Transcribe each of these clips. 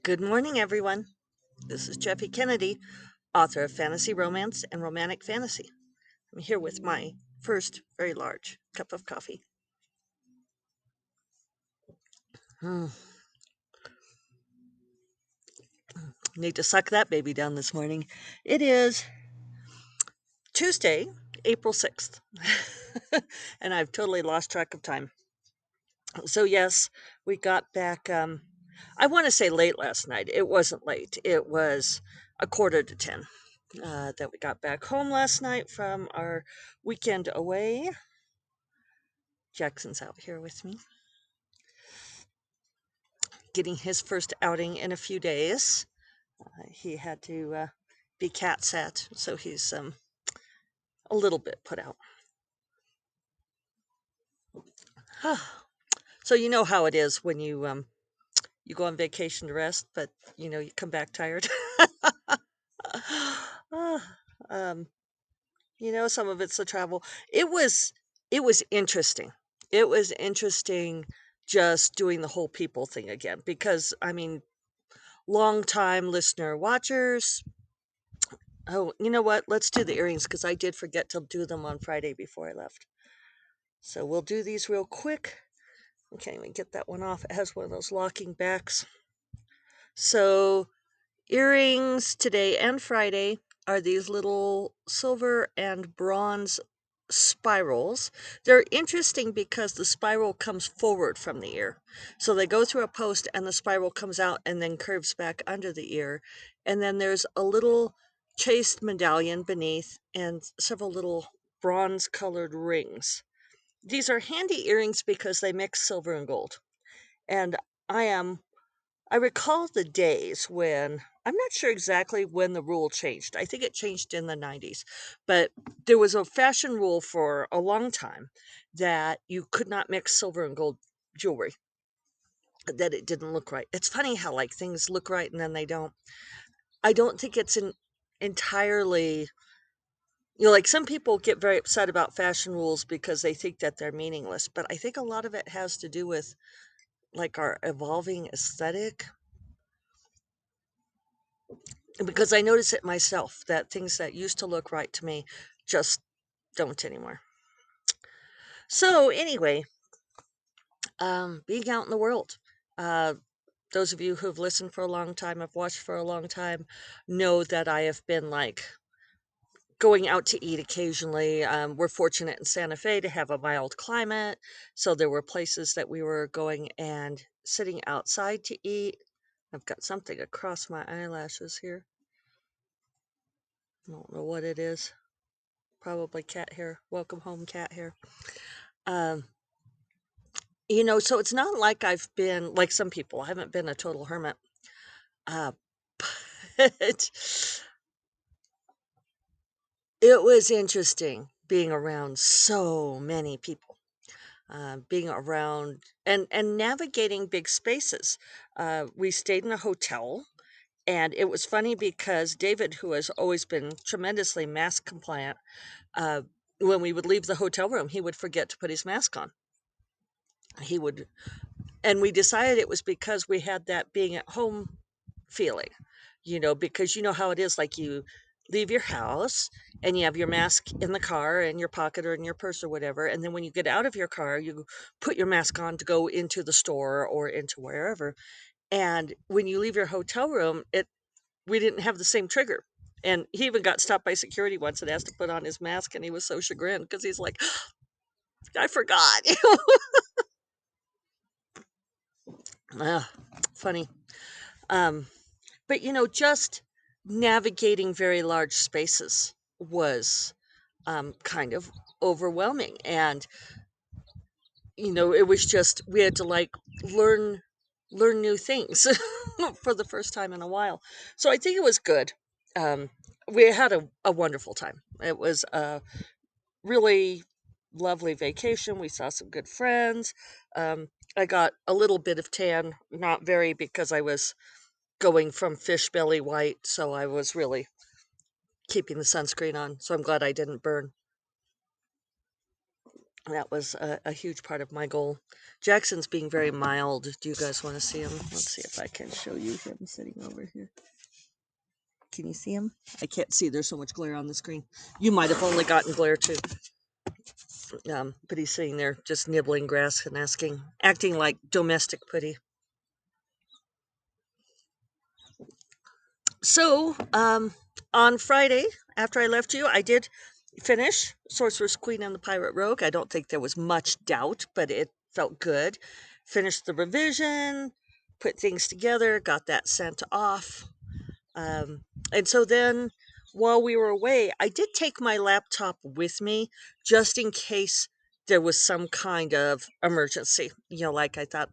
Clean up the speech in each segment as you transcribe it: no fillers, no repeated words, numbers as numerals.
Good morning, everyone. This is Jeffy Kennedy, author of Fantasy Romance and Romantic Fantasy. I'm here with my first very large cup of coffee. Hmm. Need to suck that baby down this morning. It is Tuesday, April 6th, and I've totally lost track of time. So, yes, we got back, I want to say late last night. It wasn't late, it was a quarter to 10 that we got back home last night from our weekend away. Jackson's out here with me, getting his first outing in a few days. He had to be cat sat, so he's a little bit put out. So you know how it is when you go on vacation to rest, but you come back tired. Ah, um, some of it's the travel. It was it was interesting. It was interesting just doing the whole people thing again because I mean, long time listener watchers. Oh, you know what? Let's do the earrings because I did forget to do them on Friday before I left. So we'll do these real quick. Okay, let me get that one off. It has one of those locking backs. So earrings today and Friday are these little silver and bronze spirals. They're interesting because the spiral comes forward from the ear. So they go through a post and the spiral comes out and then curves back under the ear. And then there's a little chased medallion beneath and several little bronze colored rings. These are handy earrings because they mix silver and gold. And I am I recall the days when I'm not sure exactly when the rule changed. I think it changed in the 90s, but there was a fashion rule for a long time that you could not mix silver and gold jewelry, that it didn't look right. It's funny how like things look right and then they don't. I don't think it's entirely, like some people get very upset about fashion rules because they think that they're meaningless, but I think a lot of it has to do with like our evolving aesthetic, because I notice it myself that things that used to look right to me just don't anymore. So anyway, being out in the world, uh, those of you who've listened for a long time, have watched for a long time, know that I have been like going out to eat occasionally. We're fortunate in Santa Fe to have a mild climate, so there were places that we were going and sitting outside to eat. I've got something across my eyelashes here. I don't know what it is. Probably cat hair. Welcome home, cat hair. Um, so it's not like I've been like some people. I haven't been a total hermit. Uh, but it was interesting being around so many people, being around and navigating big spaces. We stayed in a hotel, and it was funny because David, who has always been tremendously mask compliant, uh, when we would leave the hotel room, he would forget to put his mask on. He would And we decided it was because we had that being at home feeling, because you know how it is, like you leave your house and you have your mask in the car in your pocket or in your purse or whatever, and then when you get out of your car you put your mask on to go into the store or into wherever, and when you leave your hotel room, it we didn't have the same trigger. And he even got stopped by security once and asked to put on his mask, and he was so chagrined because he's like, I forgot. Ah, funny. um But, just navigating very large spaces was kind of overwhelming. And, it was just, we had to like learn, learn new things for the first time in a while. So I think it was good. Um, we had a wonderful time. It was a really lovely vacation. We saw some good friends. I got a little bit of tan, not very, because I was going from fish belly white, so I was really keeping the sunscreen on, so I'm glad I didn't burn. That was a huge part of my goal. Jackson's being very mild. Do you guys want to see him? Let's see if I can show you him sitting over here. Can you see him? I can't see. There's so much glare on the screen. You might have only gotten glare too. But he's sitting there just nibbling grass and acting like domestic putty. So, on Friday, after I left you, I did finish Sorcerer's Queen and the Pirate Rogue. I don't think there was much doubt, but it felt good. Finished the revision, put things together, got that sent off. Um, and so then while we were away, I did take my laptop with me just in case there was some kind of emergency. Like I thought,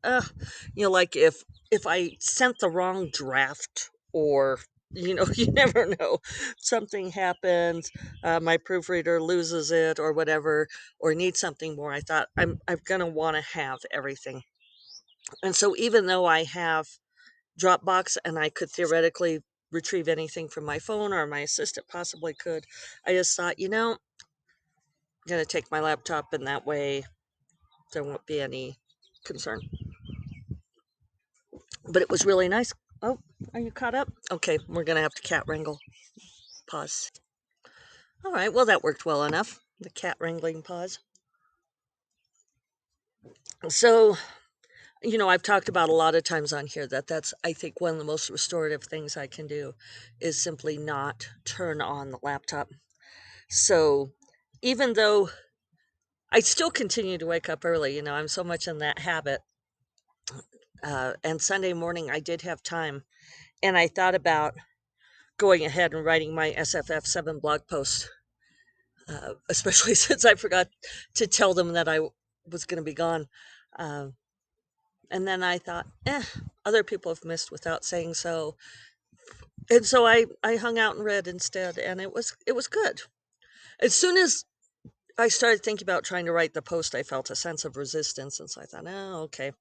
like if I sent the wrong draft or you never know. Something happens, my proofreader loses it or whatever, or needs something more. I thought I'm gonna want to have everything. And so even though I have Dropbox and I could theoretically retrieve anything from my phone or my assistant possibly could. I just thought, I'm going to take my laptop and that way there won't be any concern. But it was really nice. Oh, are you caught up? Okay, we're going to have to cat wrangle. Pause. All right, well, that worked well enough. The cat wrangling pause. So, I've talked about a lot of times on here that's, I think, one of the most restorative things I can do is simply not turn on the laptop. So, even though I still continue to wake up early, I'm so much in that habit. And Sunday morning, I did have time, and I thought about going ahead and writing my SFF7 blog post, especially since I forgot to tell them that I was going to be gone. Uh, and then I thought, other people have missed without saying so. And so I hung out and read instead, and it was good. As soon as I started thinking about trying to write the post, I felt a sense of resistance, and so I thought, oh, okay,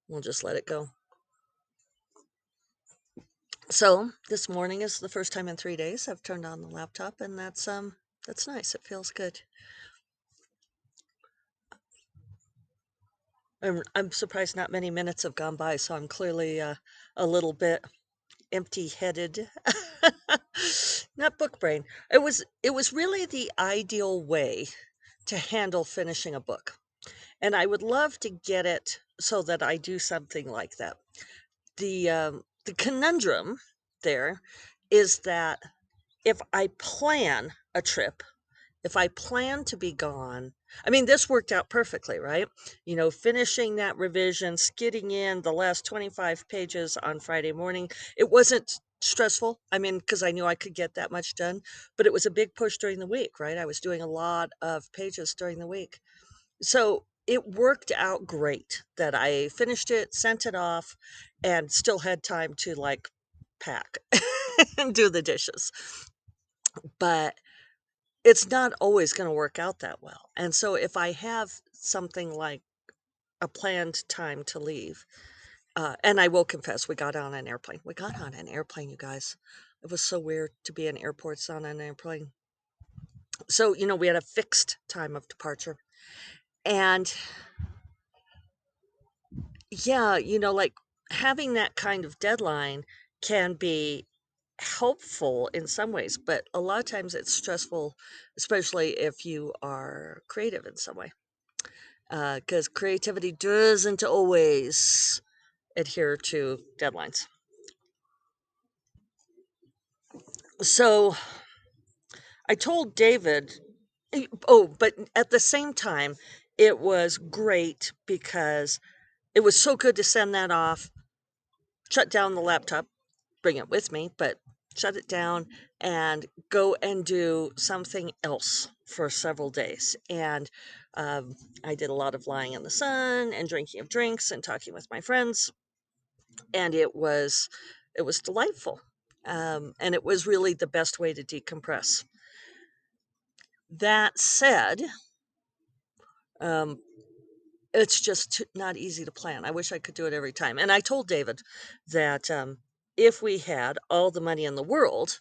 we'll just let it go. So this morning is the first time in 3 days I've turned on the laptop, and that's nice. It feels good. I'm surprised not many minutes have gone by, so I'm clearly a little bit empty-headed. Not book brain. It was really the ideal way to handle finishing a book, and I would love to get it so that I do something like that. The conundrum there is that if I plan a trip, if I plan to be gone, I mean, this worked out perfectly, right? Finishing that revision, skidding in the last 25 pages on Friday morning. It wasn't stressful. I mean, because I knew I could get that much done, but it was a big push during the week, right? I was doing a lot of pages during the week. So it worked out great that I finished it, sent it off, and still had time to like pack and do the dishes. But it's not always going to work out that well. And so if I have something like a planned time to leave, and I will confess, we got on an airplane. We got on an airplane, you guys. It was so weird to be in airports on an airplane. So, we had a fixed time of departure. And yeah, like having that kind of deadline can be helpful in some ways, but a lot of times it's stressful, especially if you are creative in some way. Because creativity doesn't always adhere to deadlines. So I told David, oh, but at the same time, it was great because it was so good to send that off, shut down the laptop, bring it with me, but shut it down and go and do something else for several days. And I did a lot of lying in the sun and drinking of drinks and talking with my friends, and it was delightful. And it was really the best way to decompress. That said, um, it's just not easy to plan. I wish I could do it every time. And I told David that if we had all the money in the world,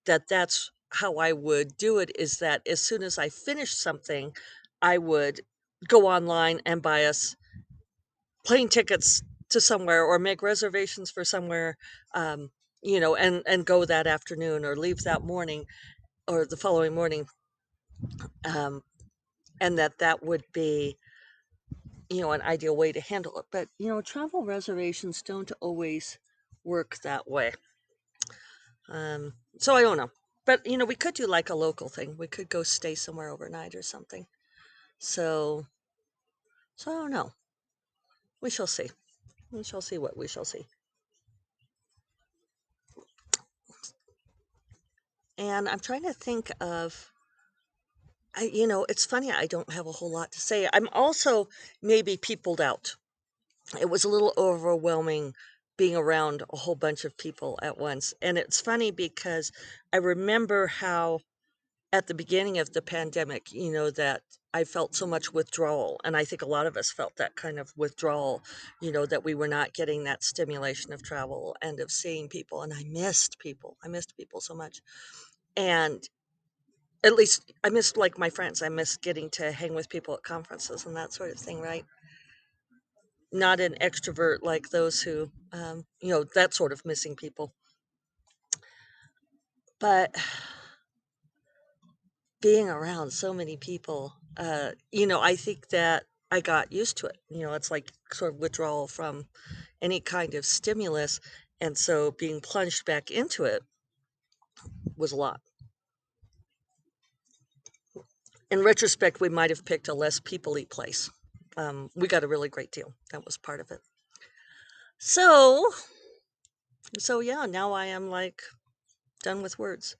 that's how I would do it, is that as soon as I finished something, I would go online and buy us plane tickets to somewhere or make reservations for somewhere, um, and go that afternoon or leave that morning or the following morning, um, and that would be, an ideal way to handle it. But, travel reservations don't always work that way. So I don't know. But, we could do like a local thing. We could go stay somewhere overnight or something. So, so I don't know. We shall see. We shall see what we shall see. And I'm trying to think of, it's funny. I don't have a whole lot to say. I'm also maybe peopled out. It was a little overwhelming being around a whole bunch of people at once. And it's funny because I remember how at the beginning of the pandemic, that I felt so much withdrawal. And I think a lot of us felt that kind of withdrawal, that we were not getting that stimulation of travel and of seeing people. And I missed people. I missed people so much. And at least I missed like my friends. I missed getting to hang with people at conferences and that sort of thing, right? Not an extrovert like those who, that sort of missing people. But being around so many people, I think that I got used to it. It's like sort of withdrawal from any kind of stimulus. And so being plunged back into it was a lot. In retrospect, we might have picked a less people-y place. We got a really great deal. That was part of it. So, so yeah, now I am like done with words.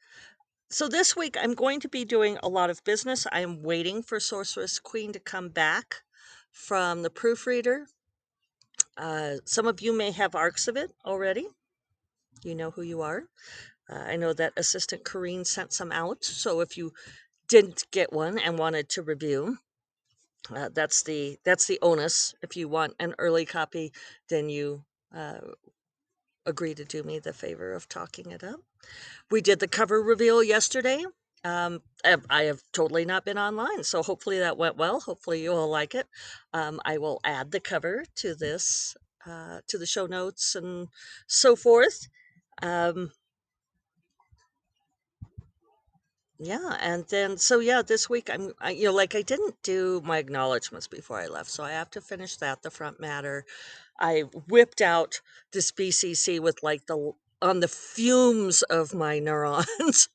So this week I'm going to be doing a lot of business. I am waiting for Sorceress Queen to come back from the proofreader. Some of you may have arcs of it already. You know who you are. I know that Assistant Corrine sent some out. So if you didn't get one and wanted to review, that's the onus. If you want an early copy, then you agree to do me the favor of talking it up. We did the cover reveal yesterday. I have totally not been online, so hopefully that went well. Hopefully you all like it. I will add the cover to this, to the show notes and so forth. Um, yeah, and then so yeah, this week like I didn't do my acknowledgments before I left, so I have to finish that. The front matter. I whipped out this BCC with like the on the fumes of my neurons.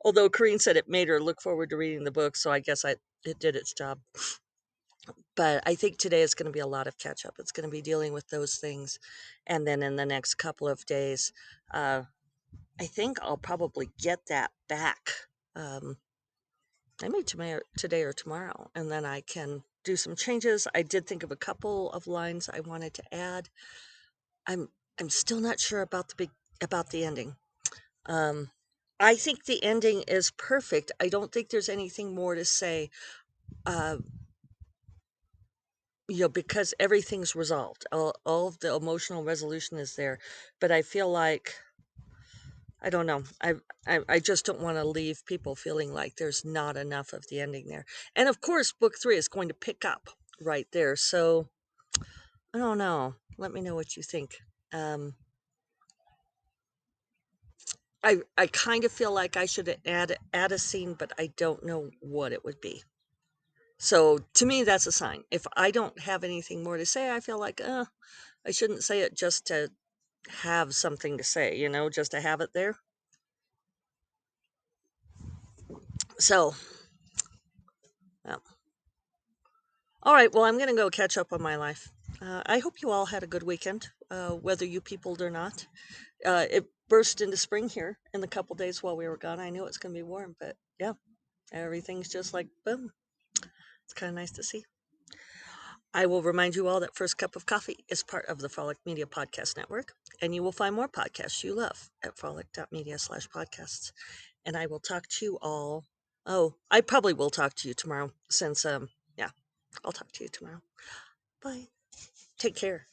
Although Corrine said it made her look forward to reading the book, so I guess it did its job. But I think today is going to be a lot of catch up. It's going to be dealing with those things, and then in the next couple of days, uh, I think I'll probably get that back. Maybe today or tomorrow, and then I can do some changes. I did think of a couple of lines I wanted to add. I'm I'm still not sure about the ending. Um, I think the ending is perfect. I don't think there's anything more to say. Uh, because everything's resolved. All of the emotional resolution is there, but I feel like I don't know. I just don't want to leave people feeling like there's not enough of the ending there. And of course, book 3 is going to pick up right there. So I don't know. Let me know what you think. Um, I kind of feel like I should add a scene, but I don't know what it would be. So to me, that's a sign. If I don't have anything more to say, I feel like I shouldn't say it just to have something to say, just to have it there. So, yeah. All right. Well, I'm going to go catch up on my life. I hope you all had a good weekend, whether you peopled or not. It burst into spring here in the couple days while we were gone. I knew it's going to be warm, but yeah, everything's just like boom. It's kind of nice to see. I will remind you all that First Cup of Coffee is part of the Frolic Media Podcast Network, and you will find more podcasts you love at frolic.media/podcasts. And I will talk to you all. Oh, I probably will talk to you tomorrow since, yeah, I'll talk to you tomorrow. Bye. Take care.